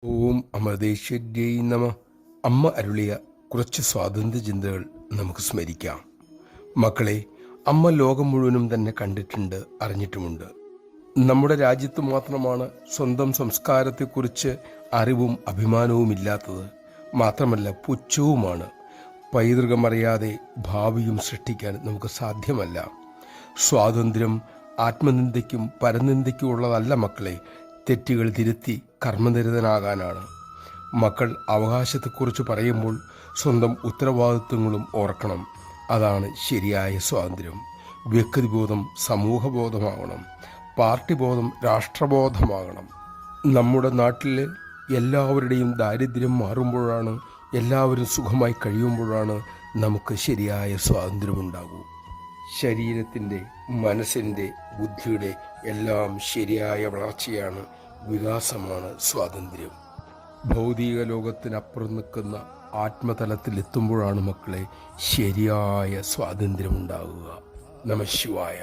ഓം അമൃതേശ്വര്യൈ നമ. അമ്മ അരുളിയ കുറച്ച് സ്വാതന്ത്ര്യ ചിന്തകൾ നമുക്ക് സ്മരിക്കാം. മക്കളെ, അമ്മ ലോകം മുഴുവനും തന്നെ കണ്ടിട്ടുണ്ട്, അറിഞ്ഞിട്ടുമുണ്ട്. നമ്മുടെ രാജ്യത്ത് മാത്രമാണ് സ്വന്തം സംസ്കാരത്തെക്കുറിച്ച് അറിവും അഭിമാനവും ഇല്ലാത്തത്. മാത്രമല്ല, പുച്ഛവുമാണ്. പൈതൃകമറിയാതെ ഭാവിയും സൃഷ്ടിക്കാൻ നമുക്ക് സാധ്യമല്ല. സ്വാതന്ത്ര്യം ആത്മനിന്ദയ്ക്കും പരനിന്ദയ്ക്കും ഉള്ളതല്ല മക്കളെ, തെറ്റുകൾ തിരുത്തി കർമ്മനിരതനാകാനാണ്. മക്കൾ അവകാശത്തെക്കുറിച്ച് പറയുമ്പോൾ സ്വന്തം ഉത്തരവാദിത്വങ്ങളും ഓർക്കണം. അതാണ് ശരിയായ സ്വാതന്ത്ര്യം. വ്യക്തിബോധം സമൂഹബോധമാകണം, പാർട്ടിബോധം രാഷ്ട്രബോധമാകണം. നമ്മുടെ നാട്ടിലെ എല്ലാവരുടെയും ദാരിദ്ര്യം മാറുമ്പോഴാണ്, എല്ലാവരും സുഖമായി കഴിയുമ്പോഴാണ് നമുക്ക് ശരിയായ സ്വാതന്ത്ര്യമുണ്ടാകൂ. ശരീരത്തിൻ്റെ, മനസ്സിൻ്റെ, ബുദ്ധിയുടെ എല്ലാം ശരിയായ വളർച്ചയാണ്, വികാസമാണ് സ്വാതന്ത്ര്യം. ഭൗതിക ലോകത്തിനപ്പുറം നിൽക്കുന്ന ആത്മതലത്തിലെത്തുമ്പോഴാണ് മക്കളെ ശരിയായ സ്വാതന്ത്ര്യമുണ്ടാകുക. നമഃ ശിവായ.